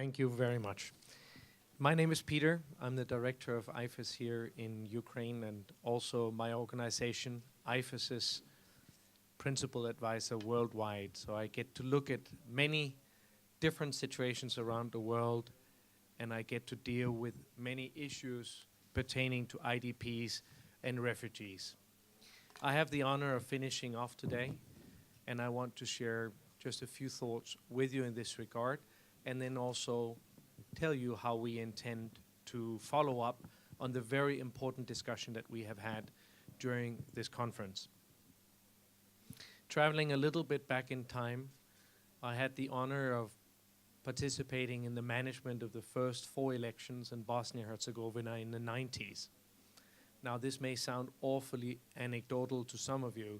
Thank you very much. My name is Peter. I'm the director of IFES here in Ukraine, and also my organization, IFES, is principal advisor worldwide. So I get to look at many different situations around the world, and I get to deal with many issues pertaining to IDPs and refugees. I have the honor of finishing off today, and I want to share just a few thoughts with you in this regard, and then also tell you how we intend to follow up on the very important discussion that we have had during this conference. Traveling a little bit back in time, I had the honor of participating in the management of the first 4 elections in Bosnia-Herzegovina in the 90s. Now, this may sound awfully anecdotal to some of you,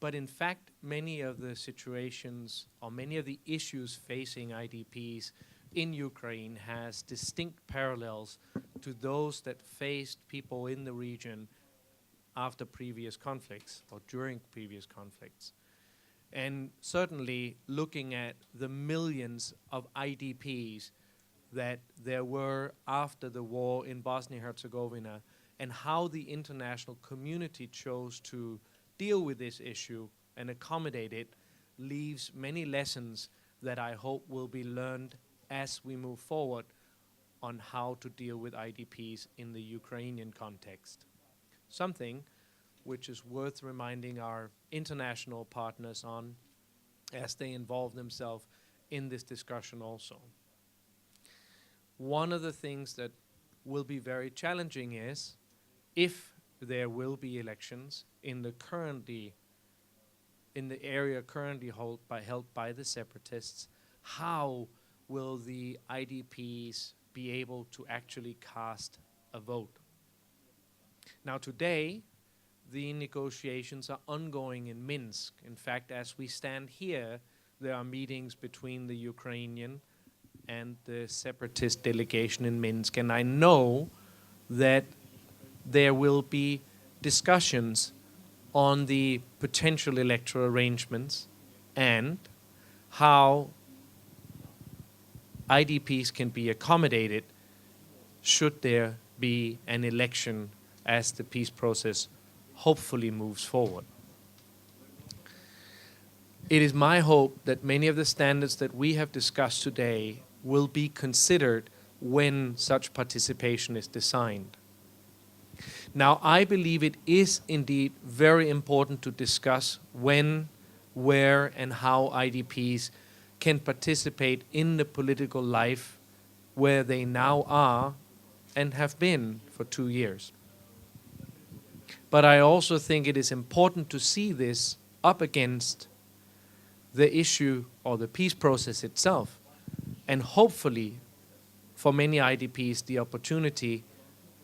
but in fact, many of the situations or many of the issues facing IDPs in Ukraine has distinct parallels to those that faced people in the region after previous conflicts or during previous conflicts. And certainly looking at the millions of IDPs that there were after the war in Bosnia-Herzegovina, and how the international community chose to deal with this issue and accommodate it, leaves many lessons that I hope will be learned as we move forward on how to deal with IDPs in the Ukrainian context. Something which is worth reminding our international partners on as they involve themselves in this discussion also. One of the things that will be very challenging is, if there will be elections in the area currently held by the separatists, how will the IDPs be able to actually cast a vote? Now today, the negotiations are ongoing in Minsk. In fact, as we stand here, there are meetings between the Ukrainian and the separatist delegation in Minsk, and I know that there will be discussions on the potential electoral arrangements and how IDPs can be accommodated should there be an election as the peace process hopefully moves forward. It is my hope that many of the standards that we have discussed today will be considered when such participation is designed. Now, I believe it is indeed very important to discuss when, where, and how IDPs can participate in the political life where they now are and have been for 2 years. But I also think it is important to see this up against the issue or the peace process itself, and hopefully for many IDPs the opportunity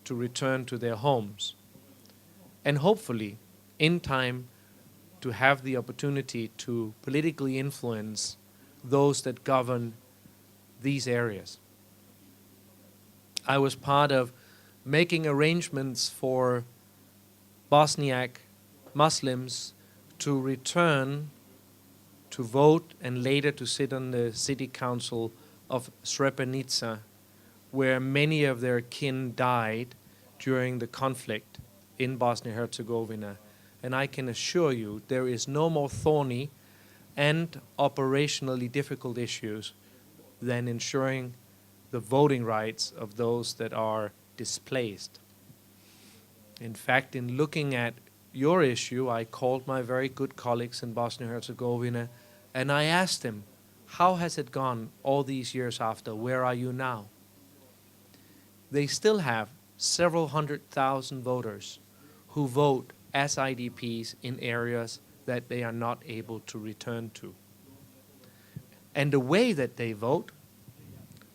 to return to their homes, and hopefully in time to have the opportunity to politically influence those that govern these areas. I was part of making arrangements for Bosniak Muslims to return to vote and later to sit on the city council of Srebrenica, where many of their kin died during the conflict in Bosnia-Herzegovina. And I can assure you there is no more thorny and operationally difficult issues than ensuring the voting rights of those that are displaced. In fact, in looking at your issue, I called my very good colleagues in Bosnia-Herzegovina and I asked them, how has it gone all these years after? Where are you now? They still have several 100,000 voters who vote as IDPs in areas that they are not able to return to. And the way that they vote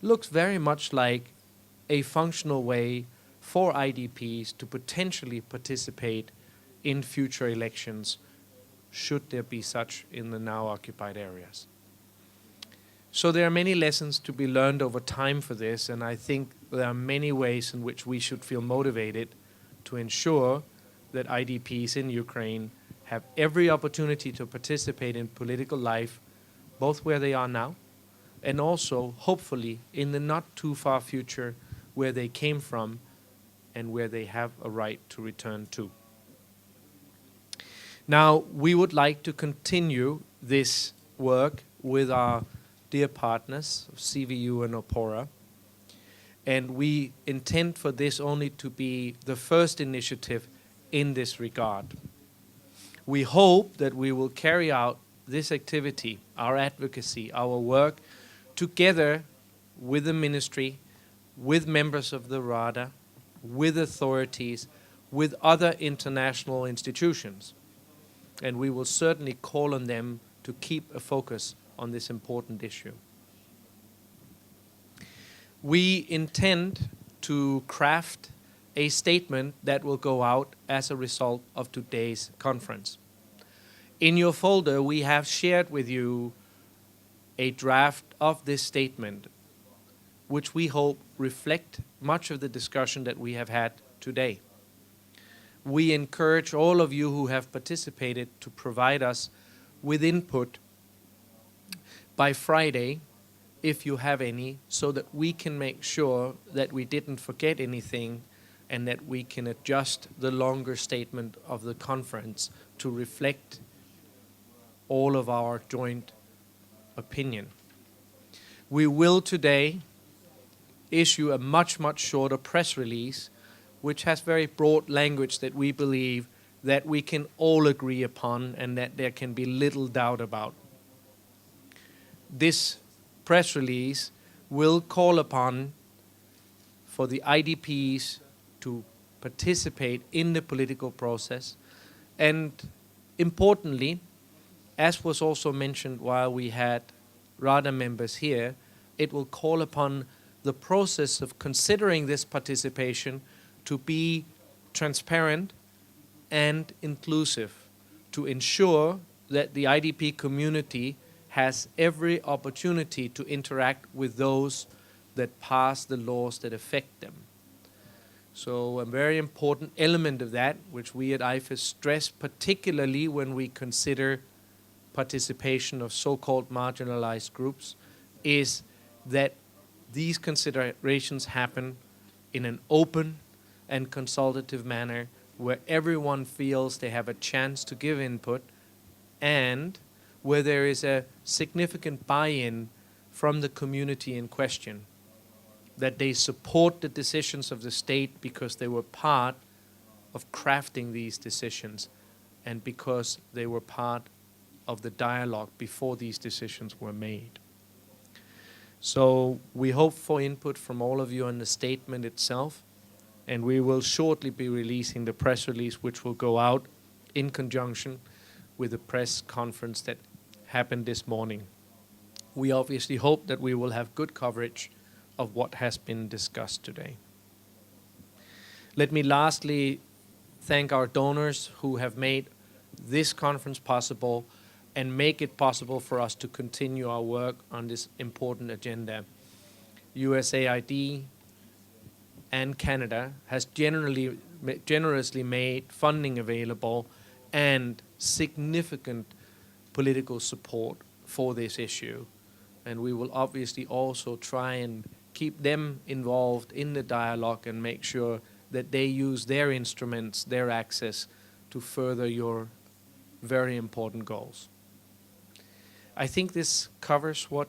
looks very much like a functional way for IDPs to potentially participate in future elections, should there be such in the now occupied areas. So there are many lessons to be learned over time for this, and I think there are many ways in which we should feel motivated to ensure that IDPs in Ukraine have every opportunity to participate in political life, both where they are now, and also, hopefully, in the not too far future, where they came from and where they have a right to return to. Now, we would like to continue this work with our dear partners of CVU and Opora, and we intend for this only to be the first initiative in this regard. We hope that we will carry out this activity, our advocacy, our work, together with the ministry, with members of the RADA, with authorities, with other international institutions. And we will certainly call on them to keep a focus on this important issue. We intend to craft a statement that will go out as a result of today's conference. In your folder, we have shared with you a draft of this statement, which we hope reflect much of the discussion that we have had today. We encourage all of you who have participated to provide us with input by Friday, if you have any, so that we can make sure that we didn't forget anything and that we can adjust the longer statement of the conference to reflect all of our joint opinion. We will today issue a much shorter press release, which has very broad language that we believe that we can all agree upon and that there can be little doubt about. This press release will call upon for the IDPs to participate in the political process, and importantly, as was also mentioned while we had RADA members here, it will call upon the process of considering this participation to be transparent and inclusive, to ensure that the IDP community has every opportunity to interact with those that pass the laws that affect them. So a very important element of that, which we at IFES stress particularly when we consider participation of so-called marginalized groups, is that these considerations happen in an open and consultative manner where everyone feels they have a chance to give input and where there is a significant buy-in from the community in question, that they support the decisions of the state because they were part of crafting these decisions and because they were part of the dialogue before these decisions were made. So we hope for input from all of you on the statement itself, and we will shortly be releasing the press release, which will go out in conjunction with the press conference that happened this morning. We obviously hope that we will have good coverage of what has been discussed today. Let me lastly thank our donors who have made this conference possible and make it possible for us to continue our work on this important agenda. USAID and Canada has generously made funding available and significant political support for this issue. And we will obviously also try and keep them involved in the dialogue and make sure that they use their instruments, their access, to further your very important goals. I think this covers what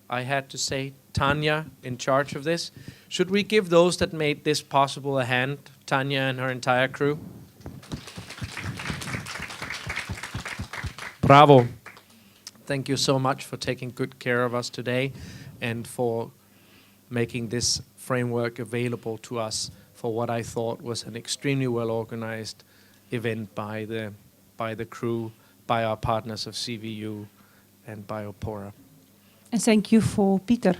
I had to say. Tanya, in charge of this. Should we give those that made this possible a hand? Tanya and her entire crew. Bravo. Thank you so much for taking good care of us today and for making this framework available to us for what I thought was an extremely well-organized event by the crew, by our partners of CVU, and by Opora. And thank you for Peter